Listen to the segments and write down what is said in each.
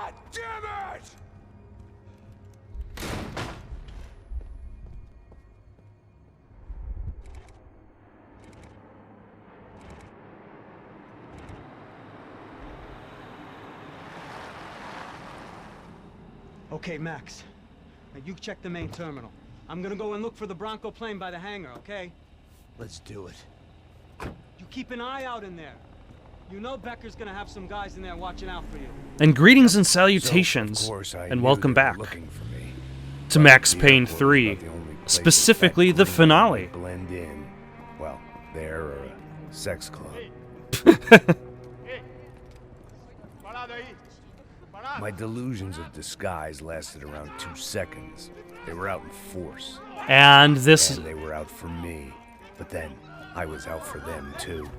God damn it! Okay, Max. Now you check the main terminal. I'm gonna go and look for the Bronco plane by the hangar, okay? Let's do it. You keep an eye out in there. You know Becker's gonna have some guys in there watching out for you. And greetings and salutations, and welcome back to Max Payne 3, specifically the finale. Blend in. Well, they're a sex club. My delusions of disguise lasted around 2 seconds. They were out in force. And And they were out for me. But then, I was out for them too.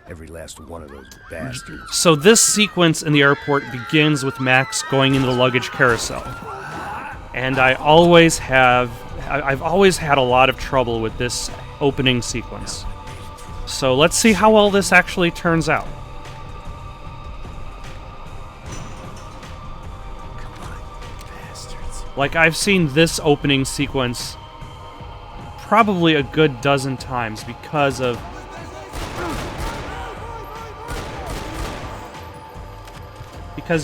Every last one of those bastards. So this sequence in the airport begins with Max going into the luggage carousel. And I've always had a lot of trouble with this opening sequence. So let's see how well this actually turns out. Like, I've seen this opening sequence probably a good dozen times because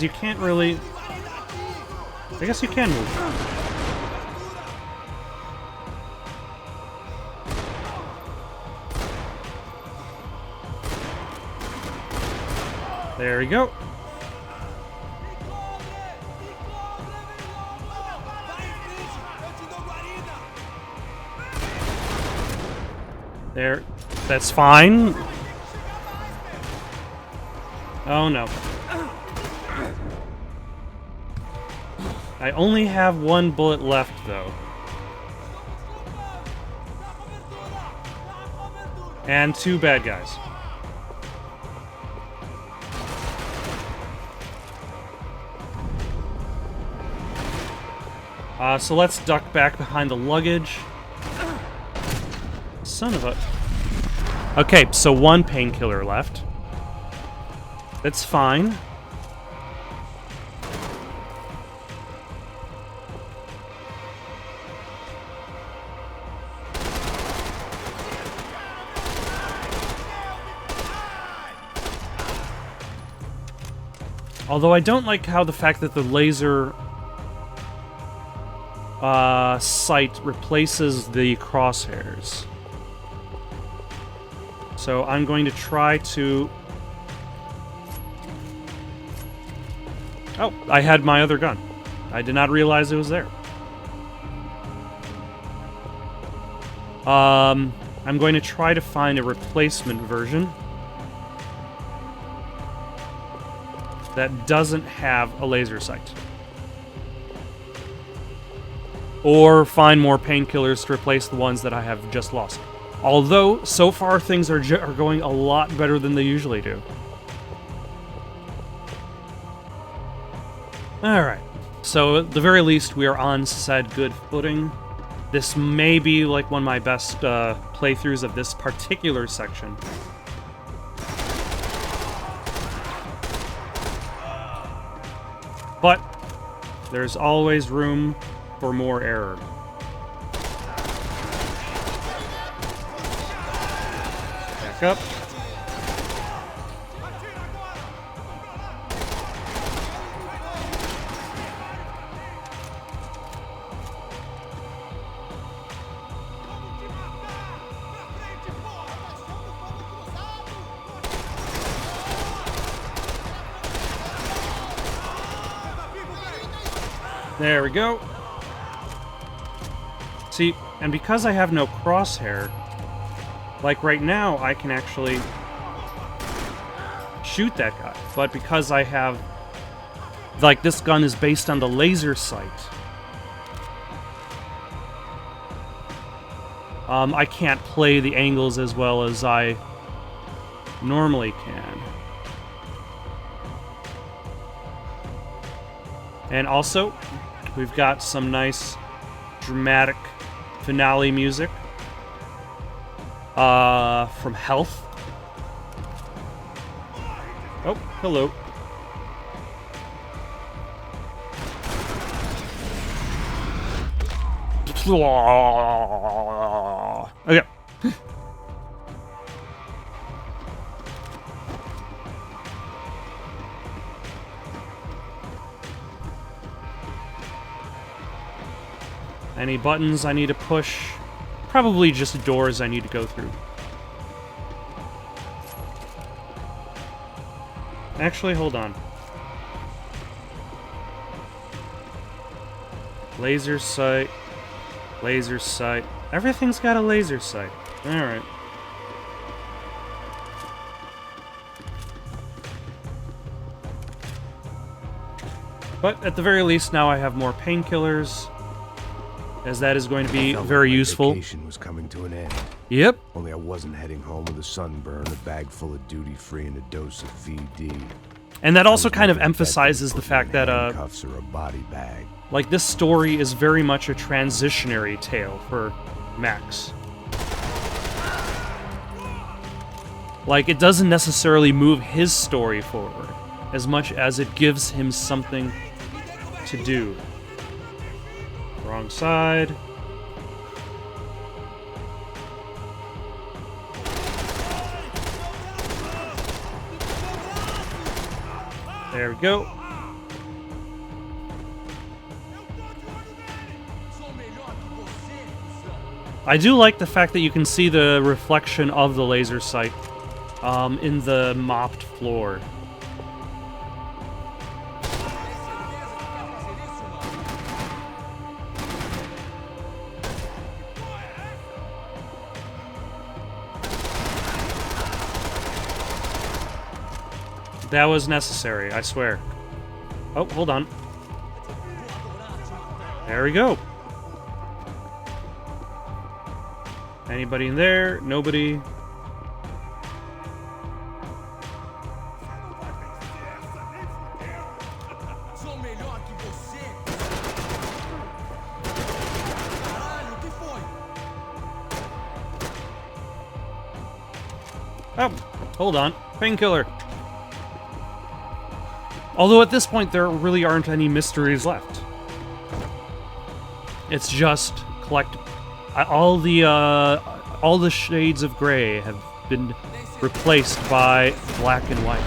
you can't really... I guess you can move. There we go. There. That's fine. Oh no. I only have one bullet left, though. And 2 bad guys. So let's duck back behind the luggage. Son of a... Okay, so 1 painkiller left. That's fine. Although I don't like how the fact that the laser sight replaces the crosshairs. So I'm going to try to... Oh, I had my other gun. I did not realize it was there. I'm going to try to find a replacement version that doesn't have a laser sight. Or find more painkillers to replace the ones that I have just lost. Although, so far things are going a lot better than they usually do. Alright, so at the very least we are on said good footing. This may be like one of my best playthroughs of this particular section. But there's always room for more error. Back up. There we go. See, and because I have no crosshair, like right now, I can actually shoot that guy. But because I have, like, this gun is based on the laser sight, I can't play the angles as well as I normally can. And also, we've got some nice dramatic finale music from Health. Oh, hello. Okay. Any buttons I need to push? Probably just doors I need to go through. Actually, hold on. Laser sight. Laser sight. Everything's got a laser sight. Alright. But at the very least, now I have more painkillers, as that is going to be very useful. Vacation was coming to an end. Yep. Only I wasn't heading home with a sunburn, a bag full of duty-free, and a dose of VD. And that also kind of emphasizes the fact that, handcuffs or a body bag. like, this story is very much a transitionary tale for Max. Like, it doesn't necessarily move his story forward, as much as it gives him something to do. Wrong side. There we go. I do like the fact that you can see the reflection of the laser sight in the mopped floor. That was necessary, I swear. Oh, hold on. There we go. Anybody in there? Nobody. Oh, hold on. Painkiller. Although at this point there really aren't any mysteries left. It's just collect all the shades of gray have been replaced by black and white.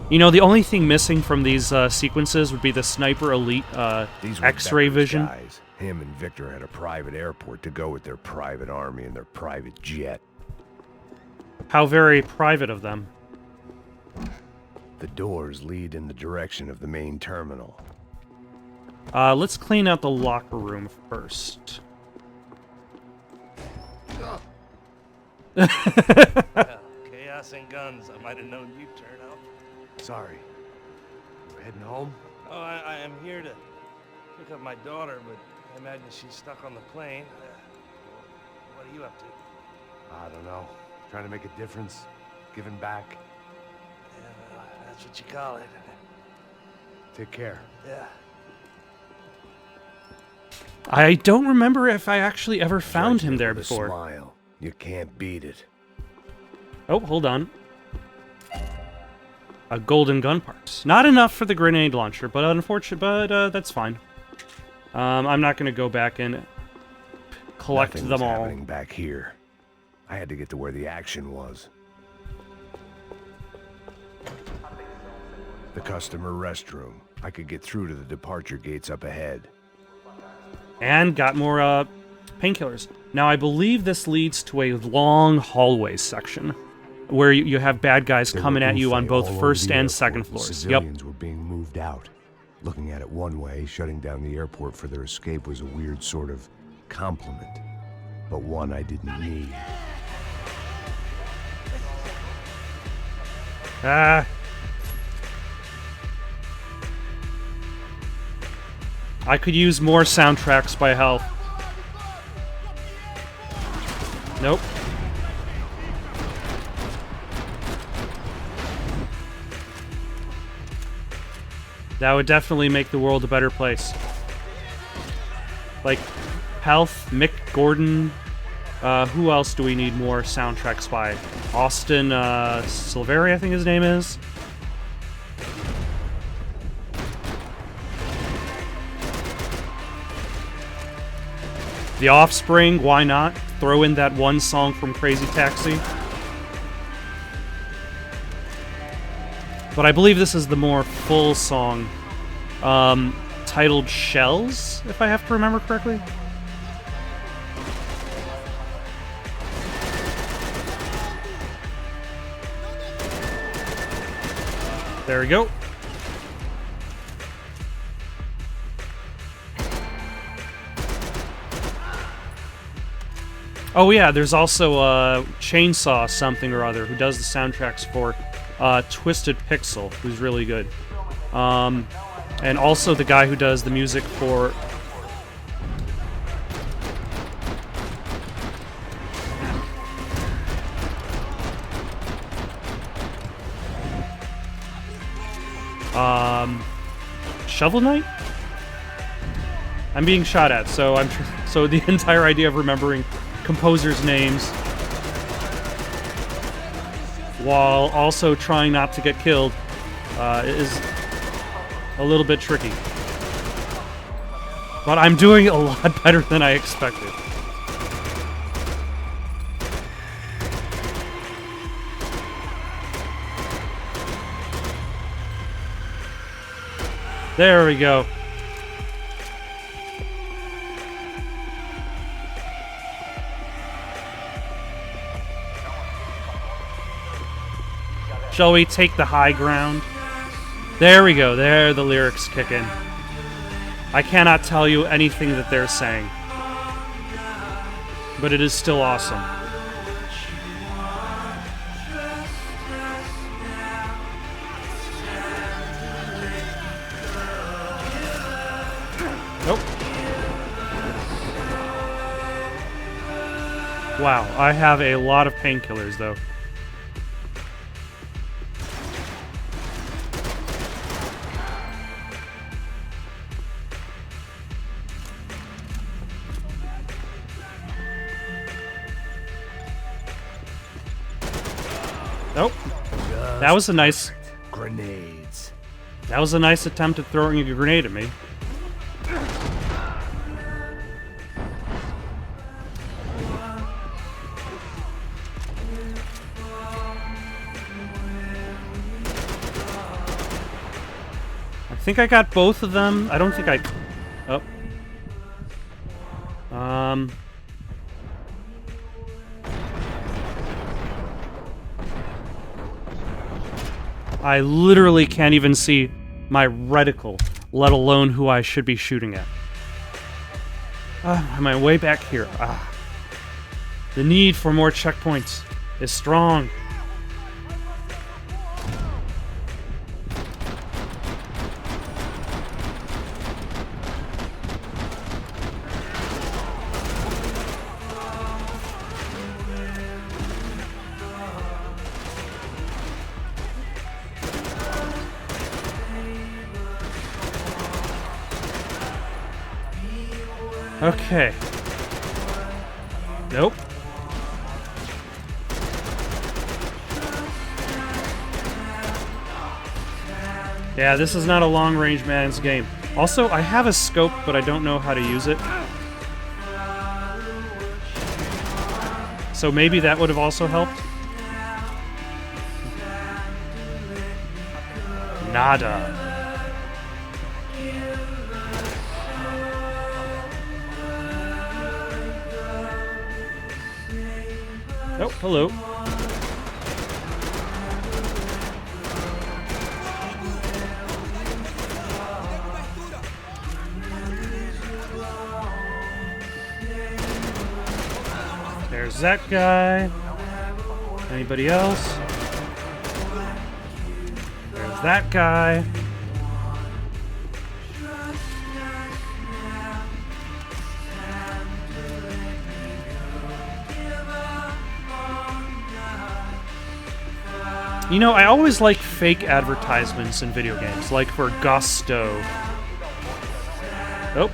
You know, the only thing missing from these sequences would be the Sniper Elite X-ray vision. Guys. Him and Victor had a private airport to go with their private army and their private jet. How very private of them. The doors lead in the direction of the main terminal. Let's clean out the locker room first. Well, chaos and guns. I might have known you'd turn up. Sorry. We're heading home? Oh, I am here to pick up my daughter, but I imagine she's stuck on the plane. What are you up to? I don't know. Trying to make a difference. Giving back. Yeah, well, that's what you call it. Take care. Yeah. I don't remember if I actually ever found him there With a before. Smile. You can't beat it. Oh, hold on. A golden gun parts. Not enough for the grenade launcher, but that's fine. I'm not going to go back and collect Nothing them was all. happening back here. I had to get to where the action was. The customer restroom. I could get through to the departure gates up ahead. And got more painkillers. Now, I believe this leads to a long hallway section where you have bad guys There coming were at you on buffet both all over first the and airport. second The floors. Yep. Civilians were being moved out. Looking at it one way, shutting down the airport for their escape was a weird sort of compliment, but one I didn't need. Ah. I could use more soundtracks by health. Nope. That would definitely make the world a better place. Like, health, Mick Gordon. Who else do we need more soundtracks by? Austin Silveri, I think his name is. The Offspring, why not? Throw in that one song from Crazy Taxi. But I believe this is the more full song, titled Shells, if I have to remember correctly. There we go. Oh yeah, there's also Chainsaw something or other who does the soundtracks for Twisted Pixel, who's really good. And also the guy who does the music for... Shovel Knight? I'm being shot at, so so the entire idea of remembering composers' names while also trying not to get killed is a little bit tricky. But I'm doing a lot better than I expected. There we go. Shall we take the high ground? There we go. There the lyrics kick in. I cannot tell you anything that they're saying, but it is still awesome. Nope. Wow, I have a lot of painkillers, though. Nope. That was a nice... Grenades. That was a nice attempt at throwing a grenade at me. I think I got both of them. I don't think I... Oh. I literally can't even see my reticle, let alone who I should be shooting at. Am I way back here? The need for more checkpoints is strong. Okay. Nope. Yeah, this is not a long-range man's game. Also, I have a scope, but I don't know how to use it. So maybe that would have also helped. Nada. Oh, hello. There's that guy. Anybody else? There's that guy. You know, I always like fake advertisements in video games, like for Gusto. Oh,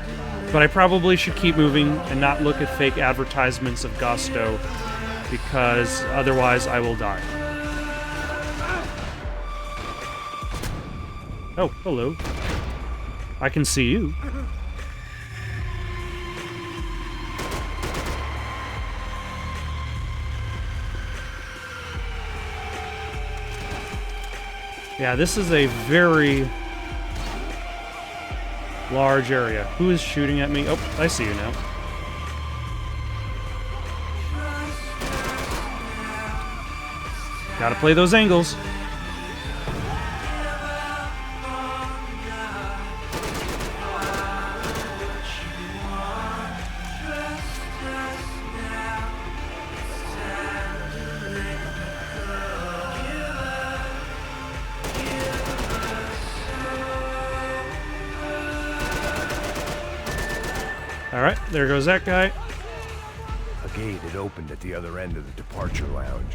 but I probably should keep moving and not look at fake advertisements of Gusto, because otherwise I will die. Oh, hello. I can see you. Yeah, this is a very large area. Who is shooting at me? Oh, I see you now. Gotta play those angles. Alright, there goes that guy. A gate had opened at the other end of the departure lounge.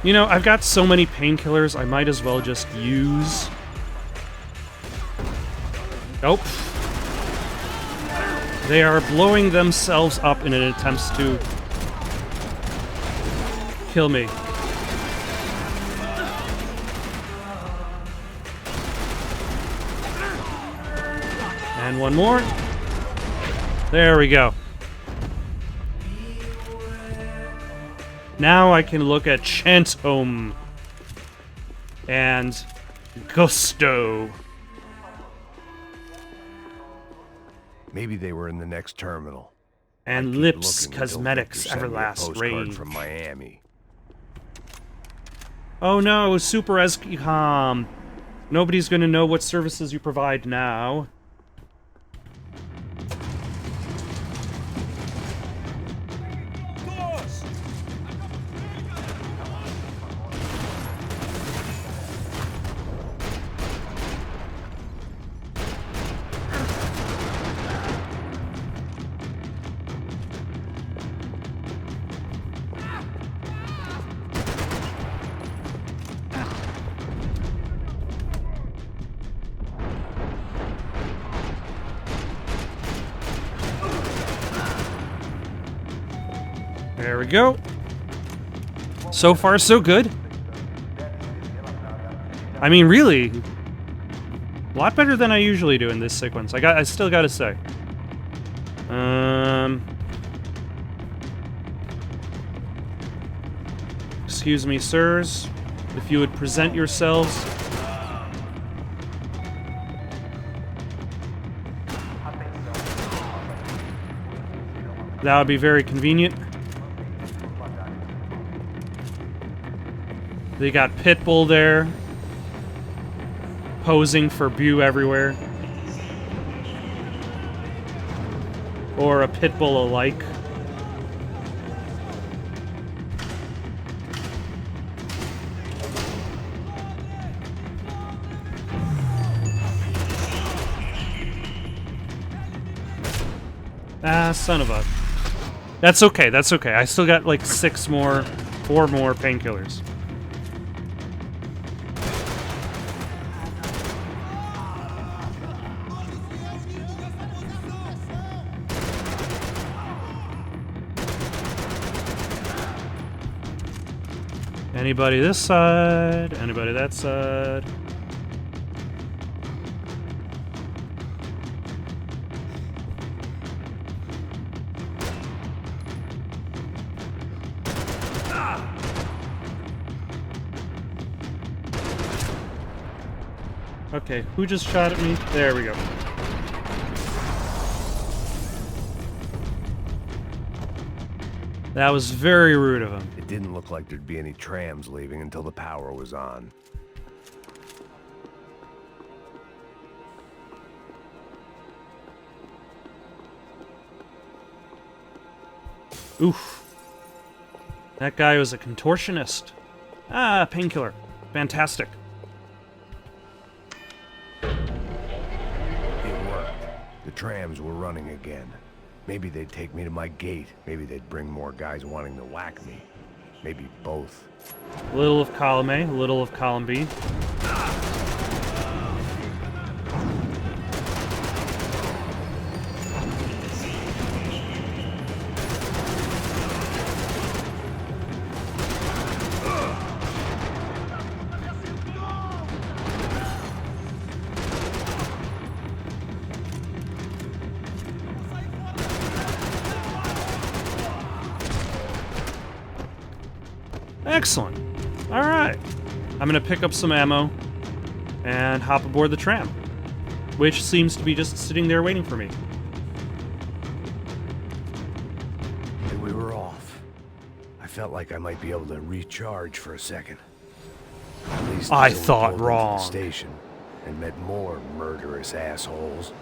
You know, I've got so many painkillers, I might as well just use... Nope. They are blowing themselves up in an attempt to kill me. And one more. There we go. Now I can look at Chantome and Gusto. Maybe they were in the next terminal. And I'd keep Lips looking until Cosmetics Victor sent me a Everlast postcard Range. from Miami. Oh no, Super Escom. Nobody's gonna know what services you provide now. There we go. So far, so good. I mean, really, a lot better than I usually do in this sequence. I still gotta say. Excuse me, sirs. If you would present yourselves. That would be very convenient. They got Pitbull there, posing for Bew everywhere. Or a Pitbull alike. Ah, son of a... That's okay, that's okay. I still got like 4 more painkillers. Anybody this side? Anybody that side? Okay, who just shot at me? There we go. That was very rude of him. It didn't look like there'd be any trams leaving until the power was on. Oof. That guy was a contortionist. Ah, painkiller. Fantastic. It worked. The trams were running again. Maybe they'd take me to my gate. Maybe they'd bring more guys wanting to whack me. Maybe both. A little of column A, a little of column B. Excellent. All right. I'm going to pick up some ammo and hop aboard the tram, which seems to be just sitting there waiting for me. And we were off. I felt like I might be able to recharge for a second. At least I until we thought pulled into the wrong. station and met more murderous assholes.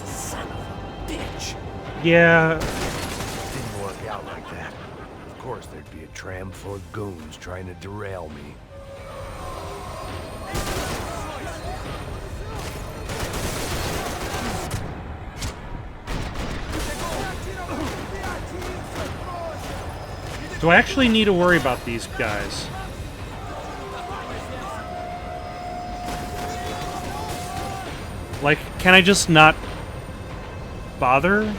Son of a bitch. Yeah, Didn't work out like that. Of course, there'd be a tram full of goons trying to derail me. do I actually need to worry about these guys? Like, can I just not bother?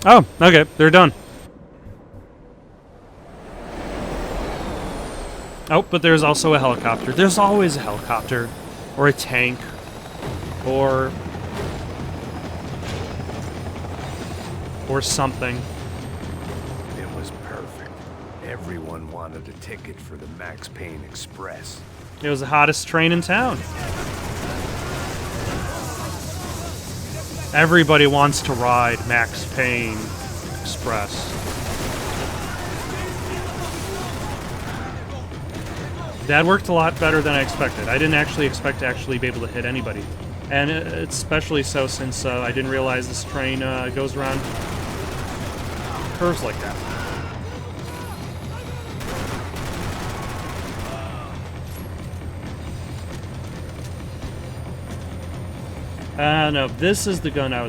Oh, okay, they're done. Oh, but there's also a helicopter. There's always a helicopter, or a tank, or something. It was perfect. Everyone wanted a ticket for the Max Payne Express. It was the hottest train in town. Everybody wants to ride Max Payne Express. That worked a lot better than I expected. I didn't actually expect to actually be able to hit anybody. And especially so since I didn't realize this train goes around curves like that. No, this is the gun I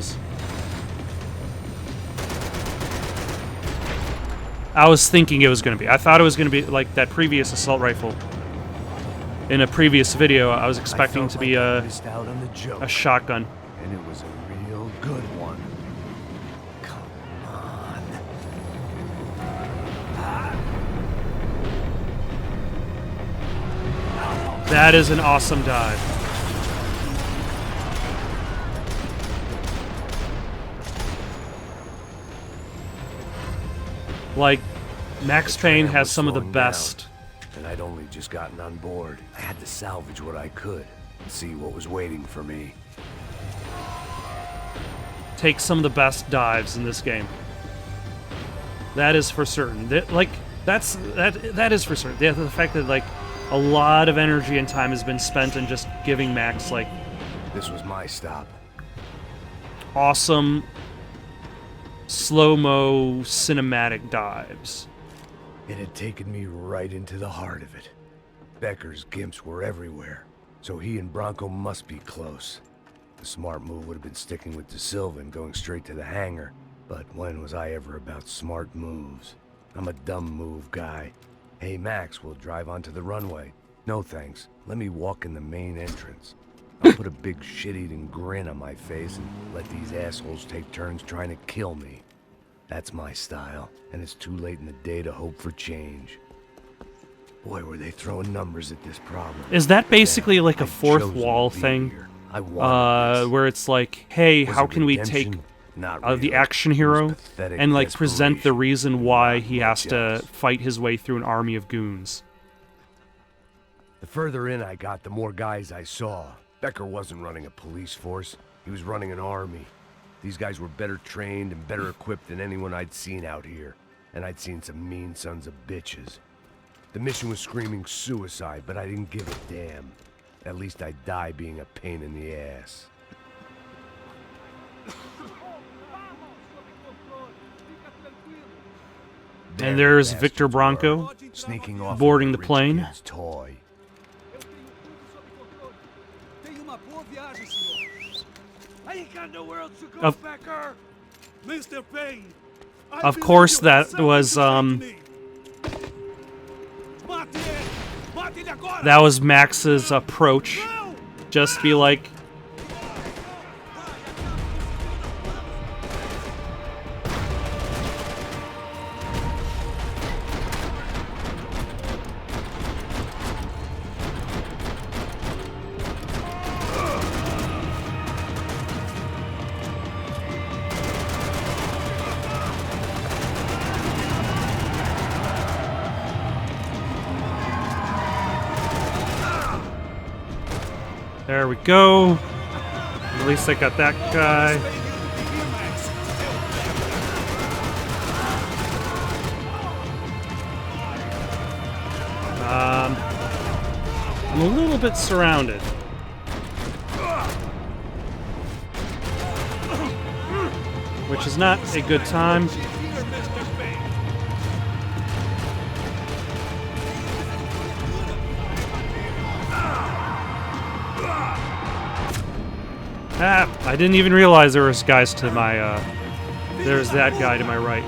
was thinking it was going to be. I thought it was going to be like that previous assault rifle. In a previous video, I was expecting to be a shotgun. And it was a real good one. Come on. That is an awesome dive. Like, Max Payne has some of the best. And I'd only just gotten on board. I had to salvage what I could and see what was waiting for me. Take some of the best dives in this game. That is for certain. That is for certain. The fact that like a lot of energy and time has been spent in just giving Max like This was my stop. awesome slow-mo cinematic dives. It had taken me right into the heart of it. Becker's gimps were everywhere, so he and Bronco must be close. The smart move would have been sticking with De Silva and going straight to the hangar, but when was I ever about smart moves? I'm a dumb move guy. Hey Max, we'll drive onto the runway. No thanks, let me walk in the main entrance. I'll put a big shit-eating grin on my face and let these assholes take turns trying to kill me. That's my style, and it's too late in the day to hope for change. Boy, were they throwing numbers at this problem. Is that basically like a I'd fourth chosen wall to be thing? here. I wanted this. Where it's like, hey, Was how it can we take redemption? Not the really. action It was hero pathetic and like present the desperation. reason why he Not has to jealous. fight his way through an army of goons? The further in I got, the more guys I saw. Becker wasn't running a police force. He was running an army. These guys were better trained and better equipped than anyone I'd seen out here. And I'd seen some mean sons of bitches. The mission was screaming suicide, but I didn't give a damn. At least I'd die being a pain in the ass. And there's Bastards Victor were, Bronco sneaking off boarding with the rich plane. kid's toy. I ain't got nowhere else to go, Of- Becker. Mr. Payne. Of course, that was Martin, That was Max's approach. Just be like... There we go. At least I got that guy. I'm a little bit surrounded. Which is not a good time. Ah, I didn't even realize there was guys to my, there's that guy to my right.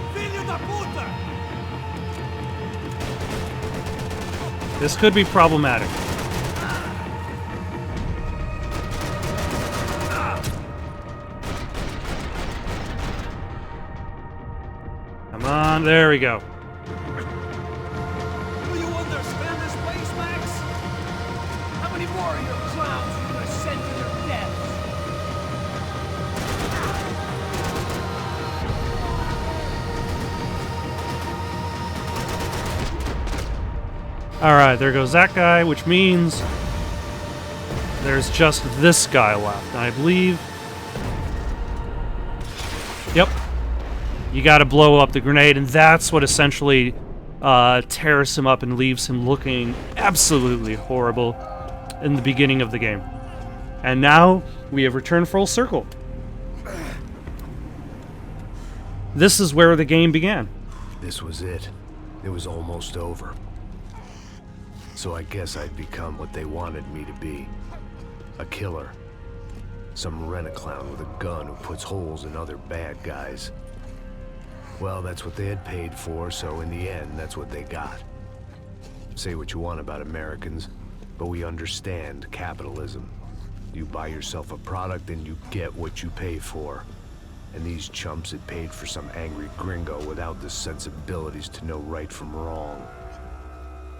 This could be problematic. Come on, there we go. Do you understand this place, Max? How many more of your clowns are you gonna send to their death? Alright, there goes that guy, which means there's just this guy left. And I believe... Yep. You gotta blow up the grenade, and that's what essentially tears him up and leaves him looking absolutely horrible in the beginning of the game. And now we have returned full circle. This is where the game began. This was it. It was almost over. So I guess I'd become what they wanted me to be. A killer. Some rent-a-clown with a gun who puts holes in other bad guys. Well, that's what they had paid for, so in the end, that's what they got. Say what you want about Americans, but we understand capitalism. You buy yourself a product and you get what you pay for. And these chumps had paid for some angry gringo without the sensibilities to know right from wrong.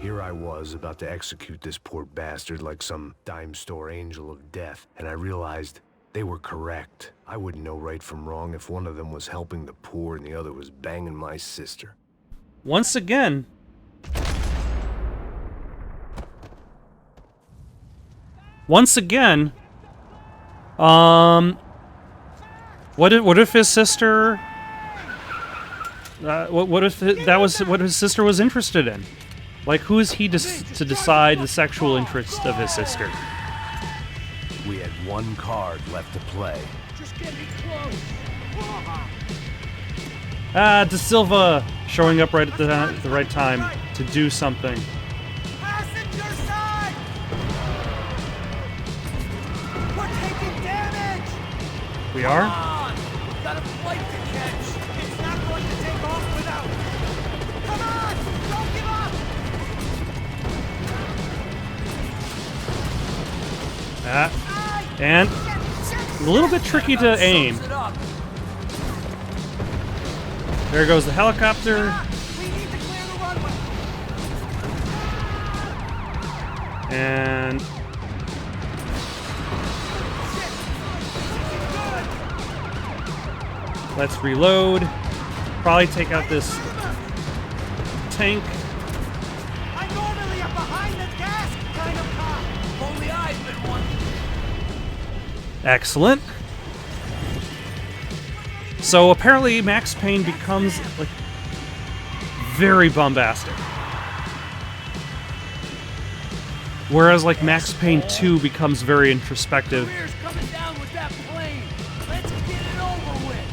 Here I was, about to execute this poor bastard like some dime store angel of death, and I realized they were correct. I wouldn't know right from wrong if one of them was helping the poor and the other was banging my sister. Once again... Once again... What if his sister... what if that was what his sister was interested in? Like, who is he to decide the sexual interest of his sister? We had one card left to play. Just get me close. Ah, De Silva showing up right at the right time to do something. Passenger side! We're taking damage! We are? Come on! We've got a flight to catch! It's not going to take off without... Come on! Don't give up! And a little bit tricky to aim. There goes the helicopter. We need to clear the runway! And let's reload. Probably take out this tank. I'm normally a behind the desk kind of cop. Only I've been one. Excellent. So apparently Max Payne becomes like very bombastic. Whereas like Max Payne 2 becomes very introspective. Career's coming down with that plane. Let's get it over with.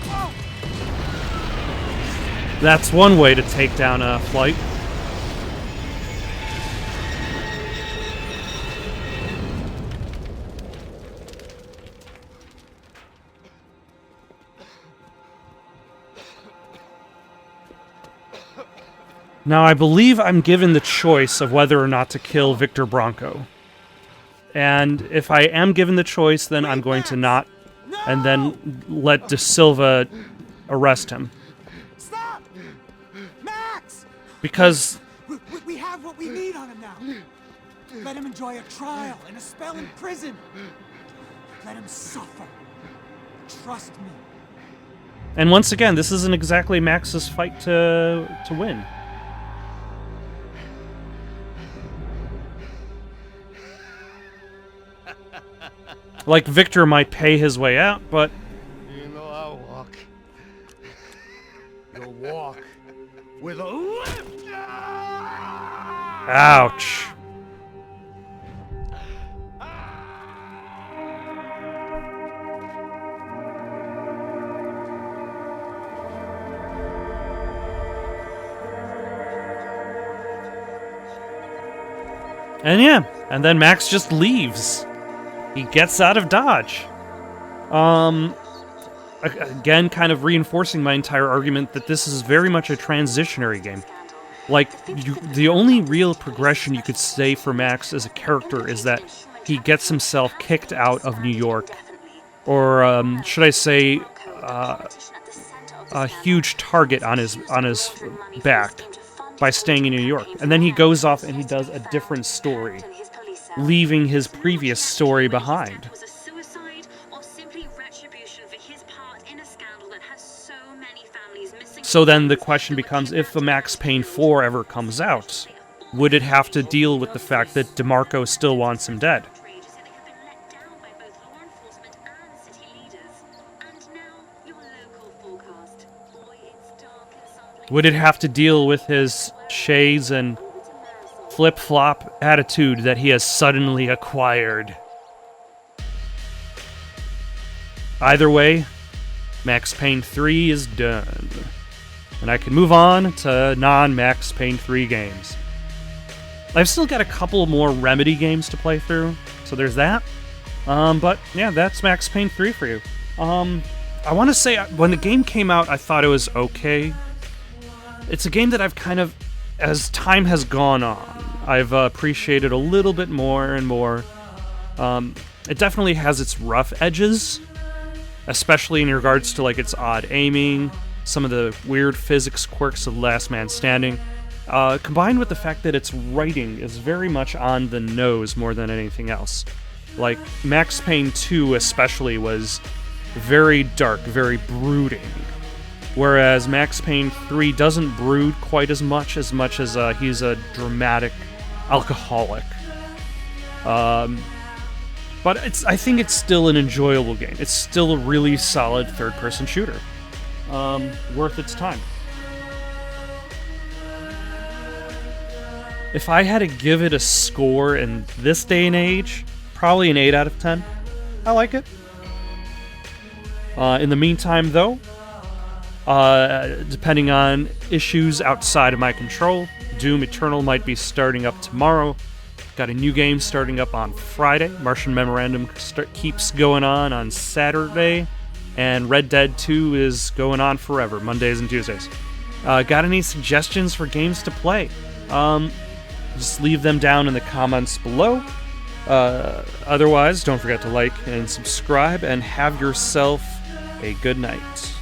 Oh. That's one way to take down a flight. Now, I believe I'm given the choice of whether or not to kill Victor Bronco. And if I am given the choice, then I'm going to not, and then let De Silva arrest him. Stop! Max! Because We have what we need on him now. Let him enjoy a trial and a spell in prison. Let him suffer. Trust me. And once again, this isn't exactly Max's fight to win. Like, Victor might pay his way out, but... You know I'll walk. You'll walk with a lift! Ouch. And yeah, and then Max just leaves. He gets out of Dodge. Again, kind of reinforcing my entire argument that this is very much a transitionary game. Like, the only real progression you could say for Max as a character is that he gets himself kicked out of New York. Or, should I say, a huge target on his back by staying in New York. And then he goes off and he does a different story, leaving his previous story behind. So then the question becomes, if the Max Payne 4 ever comes out, would it have to deal with the fact that DeMarco still wants him dead? Would it have to deal with his shades and flip-flop attitude that he has suddenly acquired? Either way, Max Payne 3 is done. And I can move on to non-Max Payne 3 games. I've still got a couple more Remedy games to play through, so there's that. But yeah, that's Max Payne 3 for you. I want to say, when the game came out, I thought it was okay. It's a game that I've kind of, as time has gone on, I've appreciated a little bit more and more. It definitely has its rough edges, especially in regards to like its odd aiming, some of the weird physics quirks of Last Man Standing, combined with the fact that its writing is very much on the nose more than anything else. Like, Max Payne 2 especially was very dark, very brooding, whereas Max Payne 3 doesn't brood quite as much as he's a dramatic alcoholic. But I think it's still an enjoyable game. It's still a really solid third-person shooter. Worth its time. If I had to give it a score in this day and age, probably an 8 out of 10. I like it. In the meantime, though, depending on issues outside of my control, Doom Eternal might be starting up tomorrow. Got a new game starting up on Friday. Martian Memorandum keeps going on Saturday. And Red Dead 2 is going on forever, Mondays and Tuesdays. Got any suggestions for games to play? Just leave them down in the comments below. Otherwise, don't forget to like and subscribe, and have yourself a good night.